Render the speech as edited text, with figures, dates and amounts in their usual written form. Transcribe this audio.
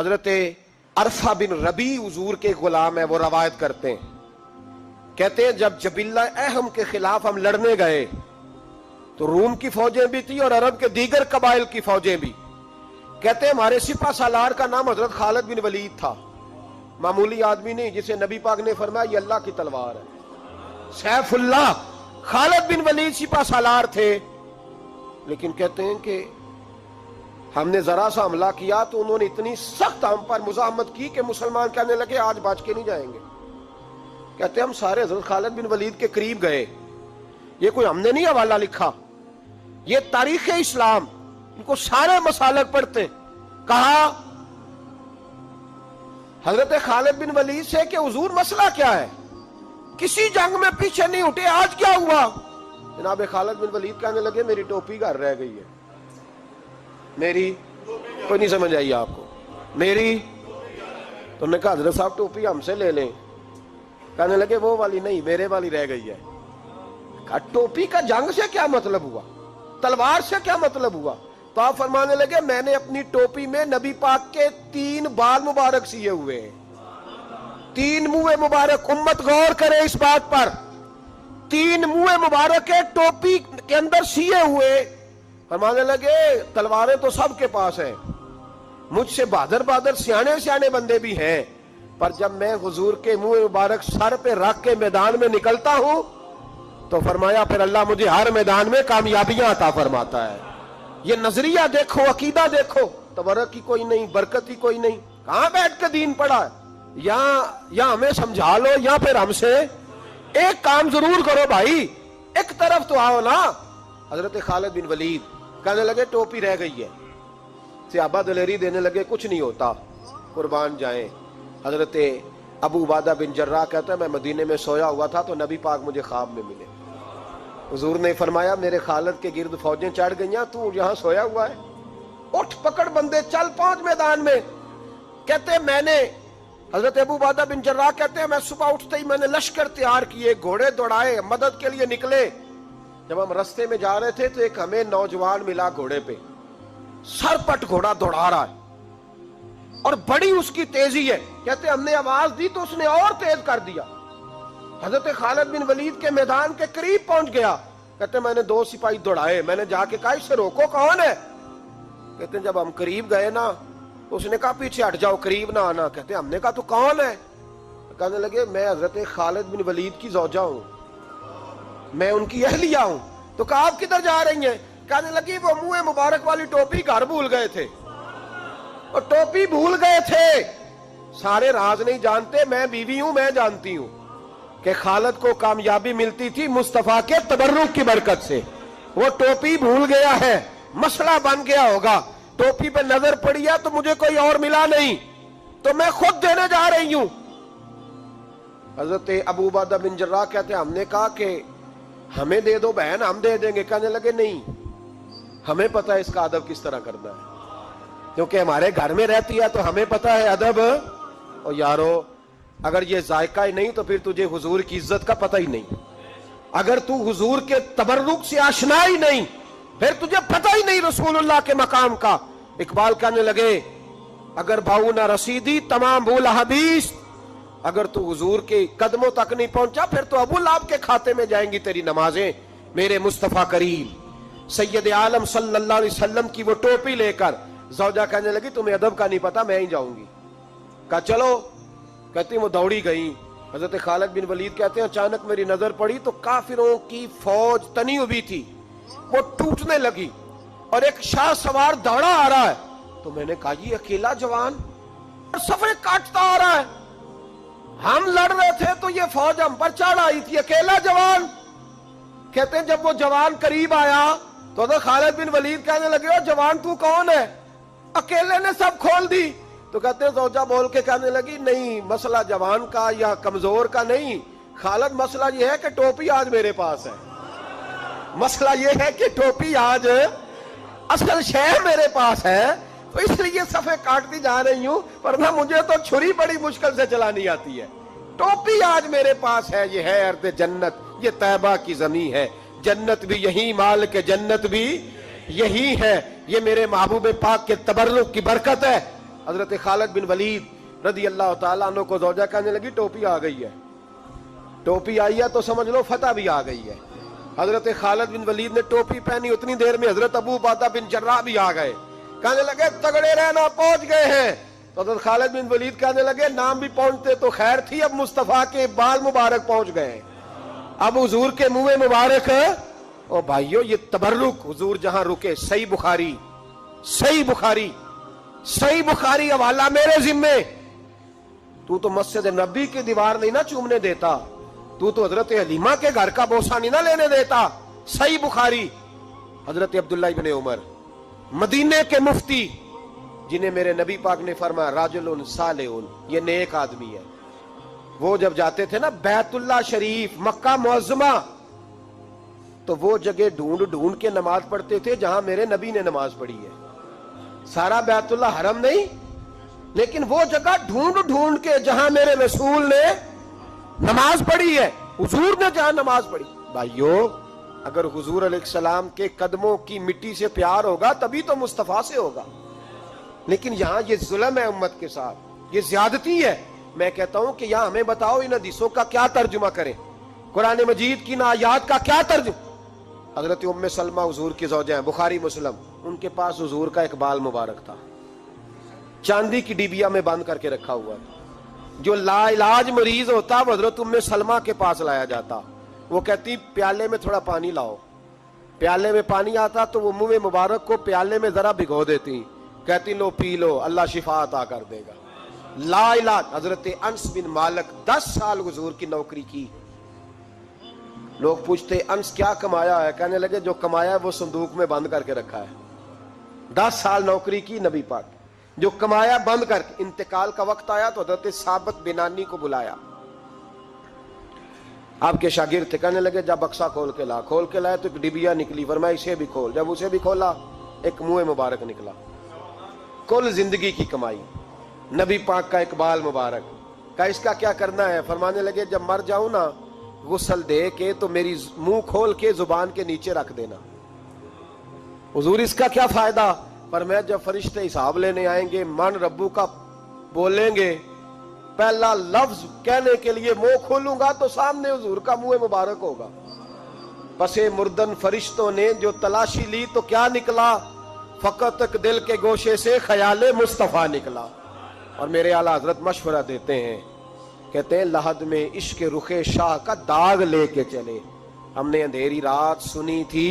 حضرت عرفہ بن ربی حضور کے غلام ہے، وہ روایت کرتے ہیں، کہتے ہیں جب جبلہ اہم کے خلاف ہم لڑنے گئے تو روم کی فوجیں بھی تھی اور عرب کے دیگر قبائل کی فوجیں بھی. کہتے ہیں ہمارے سپہ سالار کا نام حضرت خالد بن ولید تھا، معمولی آدمی نہیں جسے نبی پاک نے فرمایا یہ اللہ کی تلوار ہے. سیف اللہ خالد بن ولید سپہ سالار تھے، لیکن کہتے ہیں کہ ہم نے ذرا سا حملہ کیا تو انہوں نے اتنی سخت ہم پر مزاحمت کی کہ مسلمان کہنے لگے آج بچ کے نہیں جائیں گے. کہتے ہیں ہم سارے حضرت خالد بن ولید کے قریب گئے، یہ کوئی ہم نے نہیں حوالہ لکھا، یہ تاریخ اسلام، ان کو سارے مسالک پڑھتے. کہا حضرت خالد بن ولید سے کہ حضور مسئلہ کیا ہے، کسی جنگ میں پیچھے نہیں اٹھے، آج کیا ہوا؟ جناب خالد بن ولید کہنے لگے میری ٹوپی گھر رہ گئی ہے. میری کوئی نہیں سمجھ آئی آپ کو؟ میری تو نے کہا حضرت صاحب ٹوپی ہم سے لے لیں. کہنے لگے وہ والی نہیں، میرے والی رہ گئی ہے. کہا ٹوپی کا جنگ سے کیا مطلب ہوا، تلوار سے کیا مطلب ہوا؟ تو آپ فرمانے لگے میں نے اپنی ٹوپی میں نبی پاک کے 3 بال مبارک سیے ہوئے ہیں، 3 منہ مبارک. امت غور کرے اس بات پر، 3 منہ مبارک کے ٹوپی کے اندر سیے ہوئے. فرمانے لگے تلواریں تو سب کے پاس ہیں، مجھ سے بہادر بہادر سیانے بندے بھی ہیں، پر جب میں حضور کے منہ مبارک سر پہ رکھ کے میدان میں نکلتا ہوں تو فرمایا پھر اللہ مجھے ہر میدان میں کامیابیاں عطا فرماتا ہے. یہ نظریہ دیکھو، عقیدہ دیکھو، تبرک کی کوئی نہیں، برکت کی کوئی نہیں. کہاں بیٹھ کے دین پڑھا ہے؟ یا ہمیں سمجھا لو یا پھر ہم سے ایک کام ضرور کرو بھائی، ایک طرف تو آؤ نا. حضرت خالد بن ولید کہنے لگے ٹوپی رہ گئی ہے. صحابہ دلیری دینے لگے کچھ نہیں ہوتا، قربان جائیں. حضرت ابو عبادہ بن جراح کہتا ہے میں مدینے میں سویا ہوا تھا تو نبی پاک مجھے خواب میں ملے. حضور نے فرمایا میرے خالد کے گرد فوجیں چڑھ گئیں، تو یہاں سویا ہوا ہے، اٹھ پکڑ بندے چل پہنچ میدان میں. کہتے میں نے حضرت ابو عبادہ بن جراح کہتے ہیں میں صبح اٹھتے ہی میں نے لشکر تیار کیے، گھوڑے دوڑائے، مدد کے لیے نکلے. جب ہم رستے میں جا رہے تھے تو ایک ہمیں نوجوان ملا گھوڑے پہ، سر پٹ گھوڑا دوڑا رہا ہے اور بڑی اس کی تیزی ہے. کہتے ہم نے آواز دی تو اس نے اور تیز کر دیا. حضرت خالد بن ولید کے میدان کے قریب پہنچ گیا. کہتے میں نے 2 سپاہی دوڑائے، میں نے جا کے کہا اسے روکو، کون ہے؟ کہتے جب ہم قریب گئے نا تو اس نے کہا پیچھے ہٹ جاؤ، قریب نہ آنا. کہتے ہم نے کہا تو کون ہے؟ کہنے لگے میں حضرت خالد بن ولید کی زوجہ ہوں، میں ان کی اہلیہ ہوں. تو کہا آپ کدھر جا رہی ہیں؟ کہنے لگی وہ منہ مبارک والی ٹوپی گھر بھول گئے تھے، اور ٹوپی بھول گئے تھے. سارے راز نہیں جانتے، میں بیوی ہوں، میں جانتی ہوں کہ خالد کو کامیابی ملتی تھی مصطفیٰ کے تبرک کی برکت سے. وہ ٹوپی بھول گیا ہے، مسئلہ بن گیا ہوگا. ٹوپی پہ نظر پڑی ہے تو مجھے کوئی اور ملا نہیں تو میں خود دینے جا رہی ہوں. حضرت ابو عبادہ بن جراح کہتے ہیں ہم نے کہا کہ ہمیں دے دو بہن، ہم دے دیں گے. کہنے لگے نہیں، ہمیں پتہ ہے اس کا ادب کس طرح کرنا ہے، کیونکہ ہمارے گھر میں رہتی ہے تو ہمیں پتہ ہے ادب. اور یارو اگر یہ ذائقہ ہی نہیں تو پھر تجھے حضور کی عزت کا پتہ ہی نہیں. اگر تو حضور کے تبرک سے آشنا ہی نہیں پھر تجھے پتہ ہی نہیں رسول اللہ کے مقام کا. اقبال کہنے لگے اگر بھاؤ نہ رسیدی تمام بھول حدیث، اگر تو حضور کے قدموں تک نہیں پہنچا پھر تو ابو لہب کے کھاتے میں جائیں گی تیری نمازیں. میرے مصطفیٰ کریم سید عالم صلی اللہ علیہ وسلم کی وہ ٹوپی لے کر زوجہ کہنے لگی تمہیں ادب کا نہیں پتا، میں ہی جاؤں گی. کہا چلو. کہتی وہ دوڑی گئی. حضرت خالد بن ولید کہتے ہیں اچانک میری نظر پڑی تو کافروں کی فوج تنی ہوئی تھی، وہ ٹوٹنے لگی اور ایک شاہ سوار دوڑا آ رہا ہے. تو میں نے کہا یہ اکیلا جوان صفے کاٹتا آ رہا ہے، ہم لڑ رہے تھے تو یہ فوج ہم پر چڑھ آئی تھی، اکیلا جوان. کہتے ہیں جب وہ جوان قریب آیا تو حضرت خالد بن ولید کہنے لگے جوان تو کون ہے؟ اکیلے نے سب کھول دی. تو کہتے ہیں زوجہ بول کے کہنے لگی نہیں، مسئلہ جوان کا یا کمزور کا نہیں خالد، مسئلہ یہ ہے کہ ٹوپی آج میرے پاس ہے. مسئلہ یہ ہے کہ ٹوپی آج اصل شے میرے پاس ہے، تو اس لیے صفے کاٹتی جا رہی ہوں، ورنہ مجھے تو چھری بڑی مشکل سے چلانی آتی ہے. ٹوپی آج میرے پاس ہے. یہ ہے ارض جنت، یہ طیبہ کی زمین ہے، جنت بھی یہی، مال کے جنت بھی یہی ہے. یہ میرے محبوب پاک کے تبرک کی برکت ہے. حضرت خالد بن ولید رضی اللہ تعالیٰ عنہ کو زوجہ کہنے لگی ٹوپی آ گئی ہے، ٹوپی آئی ہے تو سمجھ لو فتح بھی آ گئی ہے۔ حضرت خالد بن ولید نے ٹوپی پہنی، اتنی دیر میں حضرت ابو عبیدہ بن جراح بھی آ گئے، کہنے لگے تگڑے رہنا، پہنچ گئے ہیں۔ تو حضرت خالد بن ولید کہنے لگے نام بھی پہنچتے تو خیر تھی، اب مصطفیٰ کے بال مبارک پہنچ گئے، اب حضور کے منہ مبارک۔ او بھائیو یہ تبرک حضور جہاں رکے، صحیح بخاری، صحیح بخاری، صحیح بخاری حوالہ میرے ذمے۔ تو مسجد نبی کی دیوار نہیں نہ چومنے دیتا، تو حضرت حلیمہ کے گھر کا بوسہ نہیں نہ لینے دیتا۔ صحیح بخاری۔ حضرت عبداللہ ابن عمر مدینے کے مفتی، جنہیں میرے نبی پاک نے فرمایا راجل صالح، یہ نیک آدمی ہے، وہ جب جاتے تھے نا بیت اللہ شریف مکہ معظمہ، تو وہ جگہ ڈھونڈ ڈھونڈ کے نماز پڑھتے تھے جہاں میرے نبی نے نماز پڑھی ہے۔ سارا بیت اللہ حرم نہیں، لیکن وہ جگہ ڈھونڈ ڈھونڈ کے جہاں میرے رسول نے نماز پڑھی ہے، حضور نے جہاں نماز پڑھی۔ بھائیو اگر حضور علیہ السلام کے قدموں کی مٹی سے پیار ہوگا تبھی تو مصطفیٰ سے ہوگا، لیکن یہاں یہ ظلم ہے امت کے ساتھ، یہ زیادتی ہے۔ میں کہتا ہوں کہ یہاں ہمیں بتاؤ ان حدیثوں کا کیا ترجمہ کریں، قرآن مجید کی آیات کا کیا ترجمہ۔ حضرت ام سلمہ حضور کی زوجہ ہیں، بخاری مسلم، ان کے پاس حضور کا ایک بال مبارک تھا، چاندی کی ڈیبیا میں بند کر کے رکھا ہوا تھا۔ جو لا علاج مریض ہوتا وہ حضرت ام سلمہ کے پاس لایا جاتا، وہ کہتی پیالے میں تھوڑا پانی لاؤ، پیالے میں پانی آتا تو وہ منہ مبارک کو پیالے میں ذرا بھگو دیتی، کہتی لو پی لو، اللہ شفا عطا کر دے گا۔ لا علاج۔ حضرت انس بن مالک 10 سال حضور کی نوکری کی، لوگ پوچھتے انس کیا کمایا ہے، کہنے لگے جو کمایا ہے وہ صندوق میں بند کر کے رکھا ہے۔ 10 سال نوکری کی نبی پاک، جو کمایا بند کر کے، انتقال کا وقت آیا تو حضرت ثابت بنانی کو بلایا، آپ کے شاگرد تھے، کہنے لگے جب بکسا کھول کے لا، کھول کے لائے تو ایک ڈبیا نکلی، فرمایا اسے بھی کھول، جب اسے بھی کھولا ایک منہ مبارک نکلا۔ کل زندگی کی کمائی، نبی پاک کا اقبال مبارک کا، اس کا کیا کرنا ہے؟ فرمانے لگے جب مر جاؤں نا غسل دے کے تو میری منہ کھول کے زبان کے نیچے رکھ دینا۔ حضور اس کا کیا فائدہ؟ فرمایا جب فرشتے حساب لینے آئیں گے، من ربو کا بولیں گے، پہلا لفظ کہنے کے لیے منہ کھولوں گا تو سامنے حضور کا منہ مبارک ہوگا۔ پس مردن فرشتوں نے جو تلاشی لی تو کیا نکلا؟ فقط ایک دل کے گوشے سے خیال مصطفیٰ نکلا۔ اور میرے اعلیٰ حضرت مشورہ دیتے ہیں، کہتے ہیں لحد میں عشق رخ شاہ کا داغ لے کے چلے، ہم نے اندھیری رات سنی تھی